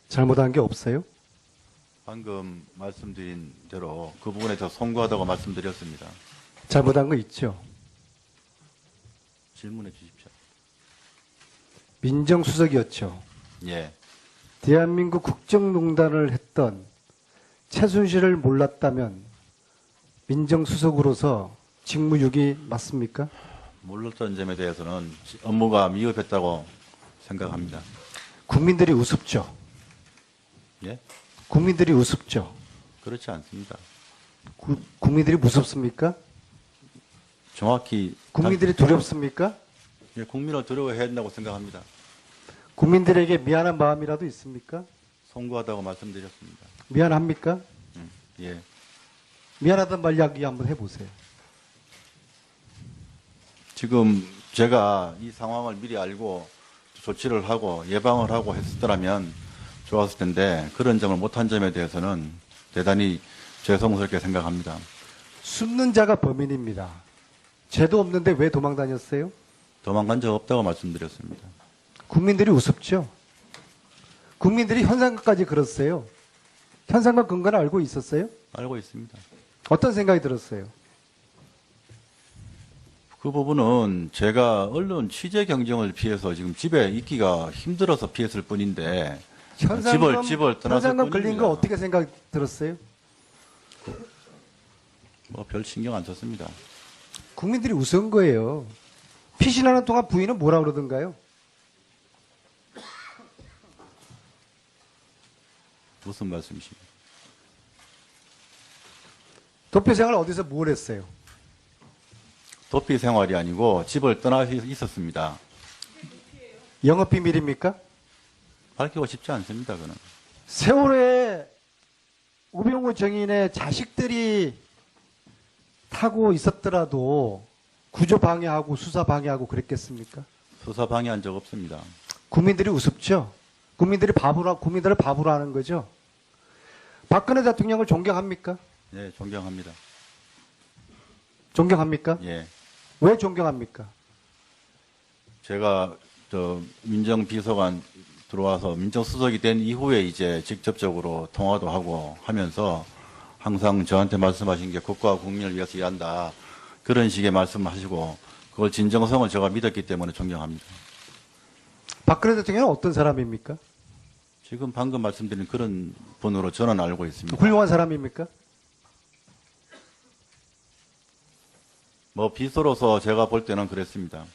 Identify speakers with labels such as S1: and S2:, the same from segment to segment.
S1: 잘못한 게 없어요?
S2: 방금 말씀드린 대로 그 부분에 더 송구하다고 말씀드렸습니다.
S1: 잘못한 거 있죠?
S2: 질문해 주십시오.
S1: 민정수석이었죠.
S2: 예.
S1: 대한민국 국정농단을 했던 최순실을 몰랐다면 민정수석으로서 직무유기 맞습니까?
S2: 몰랐던 점에 대해서는 업무가 미흡했다고 생각합니다.
S1: 국민들이 우습죠.
S2: 예?
S1: 국민들이 우습죠.
S2: 그렇지 않습니다.
S1: 국민들이 무섭습니까?
S2: 정확히
S1: 국민들이 두렵습니까?
S2: 예, 국민을 두려워해야 한다고 생각합니다.
S1: 국민들에게 미안한 마음이라도 있습니까?
S2: 송구하다고 말씀드렸습니다.
S1: 미안합니까?
S2: 예.
S1: 미안하단 말 이야기 한번 해보세요.
S2: 지금 제가 이 상황을 미리 알고 조치를 하고 예방을 하고 했었더라면 좋았을 텐데 그런 점을 못한 점에 대해서는 대단히 죄송스럽게 생각합니다.
S1: 숨는 자가 범인입니다. 죄도 없는데 왜 도망 다녔어요?
S2: 도망간 적 없다고 말씀드렸습니다.
S1: 국민들이 우습죠. 국민들이 현상까지 그렇어요. 현상과 근거를 알고 있었어요?
S2: 알고 있습니다.
S1: 어떤 생각이 들었어요?
S2: 그 부분은 제가 언론 취재 경쟁을 피해서 지금 집에 있기가 힘들어서 피했을 뿐인데 집을 떠났을
S1: 현상금 걸린
S2: 뿐입니다.
S1: 거 어떻게 생각 들었어요?
S2: 뭐 별 신경 안 썼습니다.
S1: 국민들이 우스운 거예요. 피신하는 동안 부인은 뭐라 그러던가요?
S2: 무슨 말씀이십니까?
S1: 도표 생활 어디서 뭘 했어요?
S2: 도피 생활이 아니고 집을 떠나 있었습니다.
S1: 영업 비밀입니까?
S2: 밝히고 싶지 않습니다. 그는
S1: 세월호에 우병우 정인의 자식들이 타고 있었더라도 구조 방해하고 수사 방해하고 그랬겠습니까?
S2: 수사 방해한 적 없습니다.
S1: 국민들이 우습죠? 국민들을 바보로 하는 거죠? 박근혜 대통령을 존경합니까?
S2: 예, 존경합니다.
S1: 존경합니까?
S2: 예,
S1: 왜 존경합니까?
S2: 제가 민정비서관 들어와서 민정수석이 된 이후에 이제 직접적으로 통화도 하고 하면서 항상 저한테 말씀하신 게 국가와 국민을 위해서 일한다. 그런 식의 말씀하시고 그걸 진정성을 제가 믿었기 때문에 존경합니다.
S1: 박근혜 대통령은 어떤 사람입니까?
S2: 지금 방금 말씀드린 그런 분으로 저는 알고 있습니다.
S1: 훌륭한 사람입니까?
S2: 뭐 비서로서 제가 볼 때는 그랬습니다.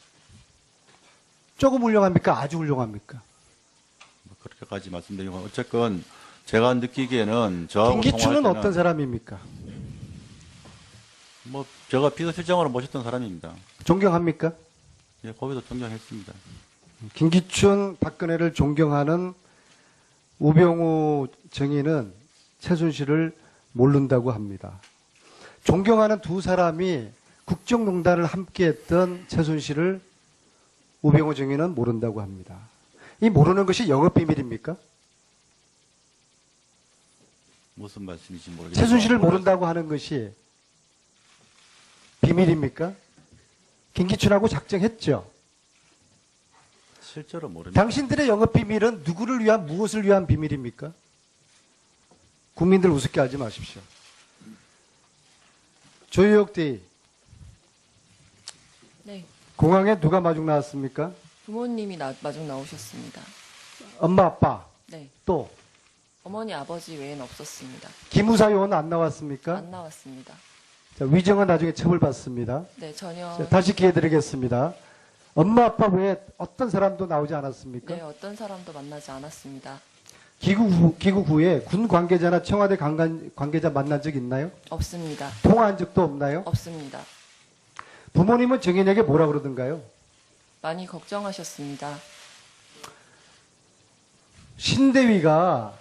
S1: 조금 훌륭합니까? 아주 훌륭합니까?
S2: 뭐 그렇게까지 말씀드리고 어쨌건 제가 느끼기에는 저하고
S1: 김기춘은
S2: 통화할 때는
S1: 어떤 사람입니까?
S2: 뭐 제가 비서실장으로 모셨던 사람입니다.
S1: 존경합니까?
S2: 예, 거기도 존경했습니다.
S1: 김기춘, 박근혜를 존경하는 우병우 정의는 최순실을 모른다고 합니다. 존경하는 두 사람이 국정농단을 함께했던 최순실을 우병우 정의는 모른다고 합니다. 이 모르는 것이 영업비밀입니까?
S2: 무슨 말씀인지 모르겠습니다.
S1: 최순실을 모른다고 하는 것이 비밀입니까? 김기춘하고 작정했죠.
S2: 실제로 모릅니다.
S1: 당신들의 영업비밀은 누구를 위한 무엇을 위한 비밀입니까? 국민들 우습게 하지 마십시오. 조유혁 대위,
S3: 네,
S1: 공항에 누가 마중 나왔습니까?
S3: 부모님이 마중 나오셨습니다.
S1: 엄마, 아빠,
S3: 네,
S1: 또
S3: 어머니, 아버지 외에는 없었습니다.
S1: 기무사 요원 안 나왔습니까?
S3: 안 나왔습니다.
S1: 자, 위정은 나중에 처벌받습니다.
S3: 네, 전혀.
S1: 자, 다시 기회 드리겠습니다. 엄마, 아빠 외에 어떤 사람도 나오지 않았습니까?
S3: 네, 어떤 사람도 만나지 않았습니다.
S1: 귀국 후에 군 관계자나 청와대 관계자 만난 적 있나요?
S3: 없습니다.
S1: 통화한 적도 없나요?
S3: 없습니다.
S1: 부모님은 정인에게 뭐라 그러던가요?
S3: 많이 걱정하셨습니다.
S1: 신대위가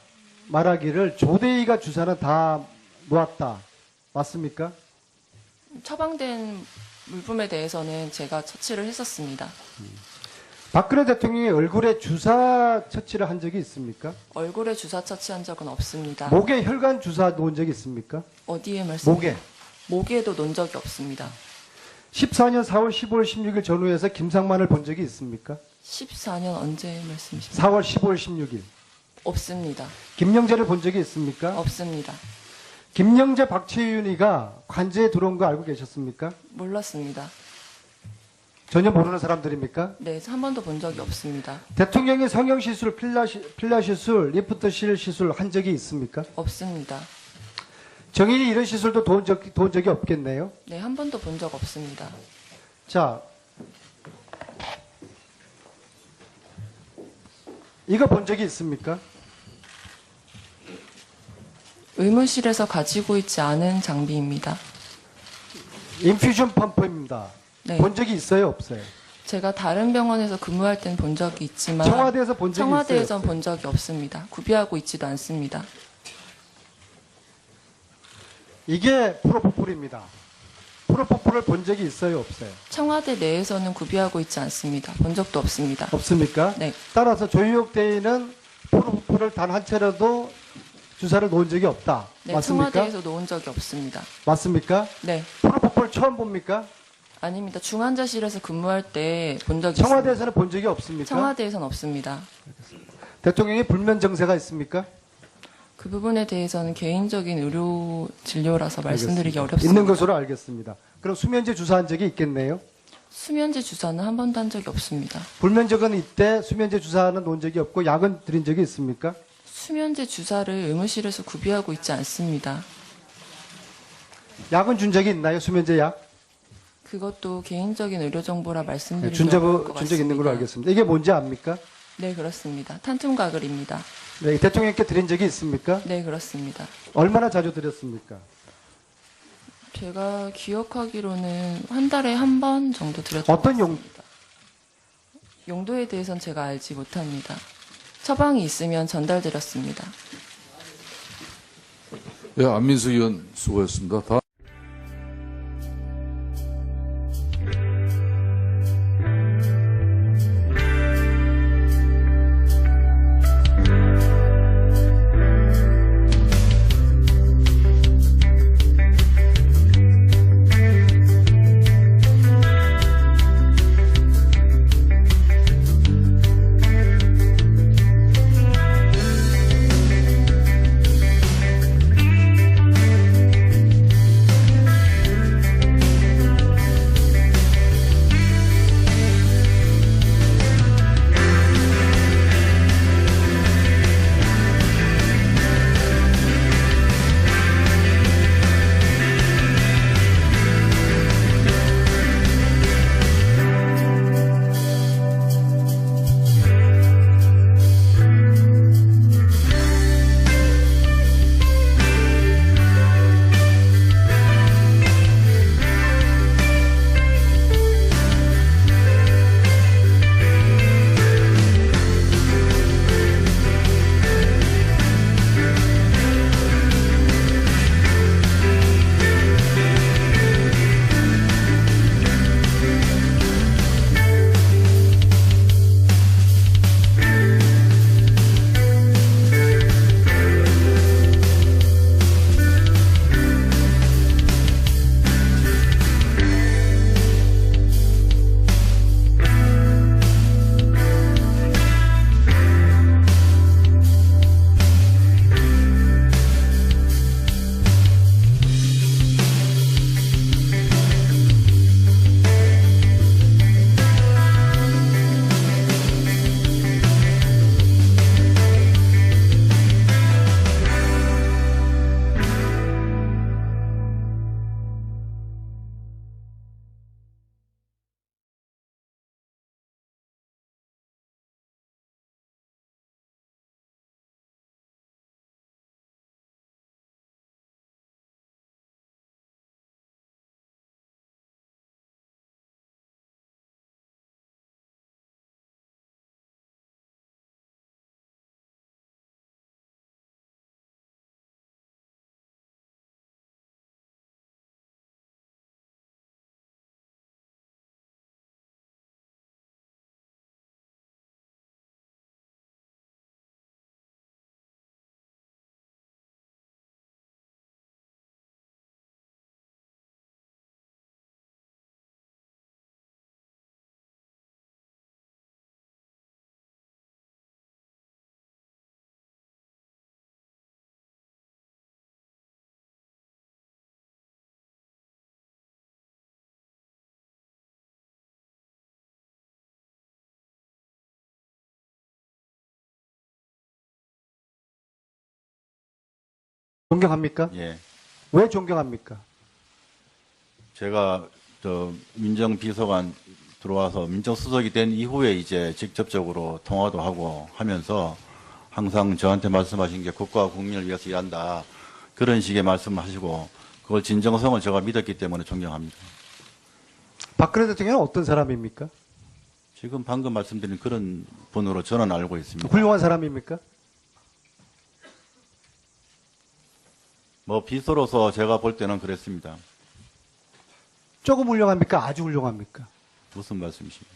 S1: 말하기를 조대위가 주사는 다 놓았다. 맞습니까?
S3: 처방된 물품에 대해서는 제가 처치를 했었습니다.
S1: 박근혜 대통령이 얼굴에 주사 처치를 한 적이 있습니까?
S3: 얼굴에 주사 처치한 적은 없습니다.
S1: 목에 혈관 주사 놓은 적이 있습니까?
S3: 어디에 말씀?
S1: 목에.
S3: 목에도 놓은 적이 없습니다.
S1: 14년 4월 15일 16일 전후에서 김상만을 본 적이 있습니까?
S3: 14년 언제 말씀이십니까?
S1: 4월 15일 16일.
S3: 없습니다.
S1: 김영재를 본 적이 있습니까?
S3: 없습니다.
S1: 김영재, 박채윤이가 관저에 들어온 거 알고 계셨습니까?
S3: 몰랐습니다.
S1: 전혀 모르는 사람들입니까?
S3: 네, 한 번도 본 적이 없습니다.
S1: 대통령이 성형시술, 필라시술, 리프트실 시술 한 적이 있습니까?
S3: 없습니다.
S1: 정인이 이런 시술도 도운 적이 없겠네요.
S3: 네, 한 번도 본 적 없습니다.
S1: 자, 이거 본 적이 있습니까?
S3: 의무실에서 가지고 있지 않은 장비입니다.
S1: 인퓨전 펌프입니다.
S3: 네.
S1: 본 적이 있어요, 없어요?
S3: 제가 다른 병원에서 근무할 땐 본 적이 있지만
S1: 청와대에서 본 적이 있어요?
S3: 청와대에선
S1: 없어요?
S3: 본 적이 없습니다. 구비하고 있지도 않습니다.
S1: 이게 프로포폴입니다. 프로포폴을 본 적이 있어요, 없어요?
S3: 청와대 내에서는 구비하고 있지 않습니다. 본 적도 없습니다.
S1: 없습니까?
S3: 네,
S1: 따라서 조희옥 대위는 프로포폴을 단 한 차례도 주사를 놓은 적이 없다.
S3: 네,
S1: 맞습니까?
S3: 청와대에서 놓은 적이 없습니다.
S1: 맞습니까?
S3: 네,
S1: 프로포폴 처음 봅니까?
S3: 아닙니다. 중환자실에서 근무할 때 본 적이 있습니다.
S1: 청와대에서는 본 적이 없습니까?
S3: 청와대에서는 없습니다.
S1: 대통령이 불면 정세가 있습니까?
S3: 그 부분에 대해서는 개인적인 의료 진료라서 말씀드리기
S1: 알겠습니다.
S3: 어렵습니다.
S1: 있는 것으로 알겠습니다. 그럼 수면제 주사한 적이 있겠네요?
S3: 수면제 주사는 한 번도 한 적이 없습니다.
S1: 불면적은 이때 수면제 주사는 놓은 적이 없고 약은 드린 적이 있습니까?
S3: 수면제 주사를 의무실에서 구비하고 있지 않습니다.
S1: 약은 준 적이 있나요? 수면제 약?
S3: 그것도 개인적인 의료 정보라
S1: 네,
S3: 말씀드리기
S1: 준
S3: 어려울 것
S1: 적 있는 걸로
S3: 같습니다.
S1: 알겠습니다. 이게 뭔지 압니까?
S3: 네, 그렇습니다. 탄툼가글입니다.
S1: 네, 대통령께 드린 적이 있습니까?
S3: 네, 그렇습니다.
S1: 얼마나 자주 드렸습니까?
S3: 제가 기억하기로는 한 달에 한 번 정도 드렸던
S1: 어떤
S3: 것 같습니다. 용도에 대해서는 제가 알지 못합니다. 처방이 있으면 전달드렸습니다.
S4: 예, 안민석 의원 수고했습니다. 다음
S1: 존경합니까?
S2: 예.
S1: 왜 존경합니까?
S2: 제가 민정비서관 들어와서 민정수석이 된 이후에 이제 직접적으로 통화도 하고 하면서 항상 저한테 말씀하신 게 국가와 국민을 위해서 일한다. 그런 식의 말씀하시고 그걸 진정성을 제가 믿었기 때문에 존경합니다.
S1: 박근혜 대통령은 어떤 사람입니까?
S2: 지금 방금 말씀드린 그런 분으로 저는 알고 있습니다.
S1: 훌륭한 사람입니까?
S2: 뭐 비서로서 제가 볼 때는 그랬습니다.
S1: 조금 훌륭합니까? 아주 훌륭합니까?
S2: 무슨 말씀이십니까?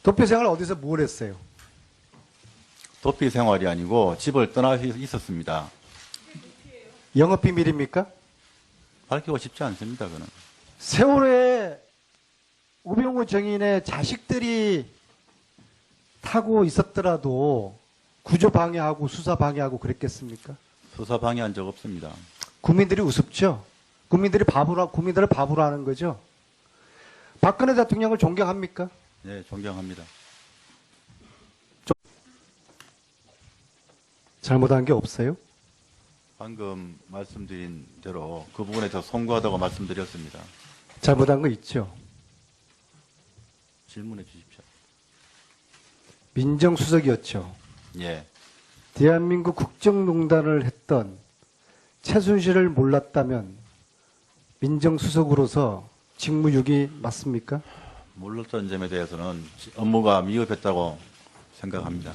S1: 도표 생활 어디서 뭘 했어요?
S2: 도피 생활이 아니고 집을 떠나 있었습니다.
S1: 영업 비밀입니까?
S2: 밝히고 싶지 않습니다. 그는.
S1: 세월호에 우병우 정인의 자식들이 타고 있었더라도 구조 방해하고 수사 방해하고 그랬겠습니까?
S2: 수사 방해한 적 없습니다.
S1: 국민들이 우습죠? 국민들을 바보로 하는 거죠? 박근혜 대통령을 존경합니까?
S2: 네, 존경합니다.
S1: 잘못한 게 없어요?
S2: 방금 말씀드린 대로 그 부분에 더 송구하다고 말씀드렸습니다.
S1: 잘못한 거 있죠?
S2: 질문해 주십시오.
S1: 민정수석이었죠.
S2: 예,
S1: 대한민국 국정농단을 했던 최순실을 몰랐다면 민정수석으로서 직무유기 맞습니까?
S2: 몰랐던 점에 대해서는 업무가 미흡했다고 생각합니다.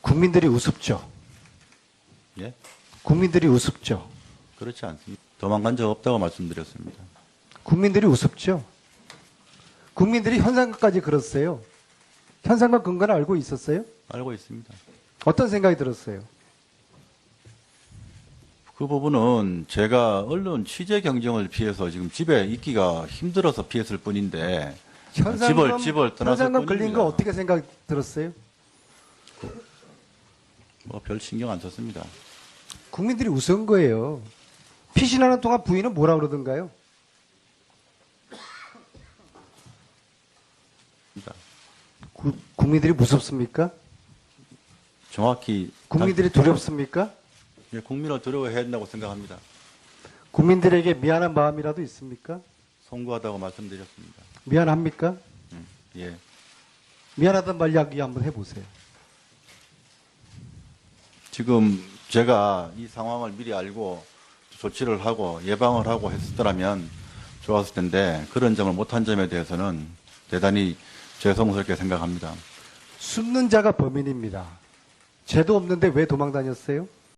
S1: 국민들이 우습죠.
S2: 예,
S1: 국민들이 우습죠.
S2: 그렇지 않습니다. 도망간 적 없다고 말씀드렸습니다.
S1: 국민들이 우습죠. 국민들이 현상까지 그랬어요. 현상과 근거는 알고 있었어요?
S2: 알고 있습니다.
S1: 어떤 생각이 들었어요?
S2: 그 부분은 제가 언론 취재 경쟁을 피해서 지금 집에 있기가 힘들어서 피했을 뿐인데 집을 떠났을
S1: 현상금 걸린
S2: 뿐입니다.
S1: 거 어떻게 생각 들었어요?
S2: 뭐 별 신경 안 썼습니다.
S1: 국민들이 우스운 거예요. 피신하는 동안 부인은 뭐라 그러던가요? 국민들이 무섭습니까?
S2: 정확히
S1: 국민들이 두렵습니까?
S2: 예, 국민을 두려워해야 한다고 생각합니다.
S1: 국민들에게 미안한 마음이라도 있습니까?
S2: 송구하다고 말씀드렸습니다.
S1: 미안합니까?
S2: 예,
S1: 미안하단 말 이야기 한번 해보세요.
S2: 지금 제가 이 상황을 미리 알고 조치를 하고 예방을 하고 했었더라면 좋았을 텐데 그런 점을 못한 점에 대해서는 대단히 죄송스럽게 생각합니다.
S1: 숨는 자가 범인입니다. 죄도 없는데 왜 도망 다녔어요?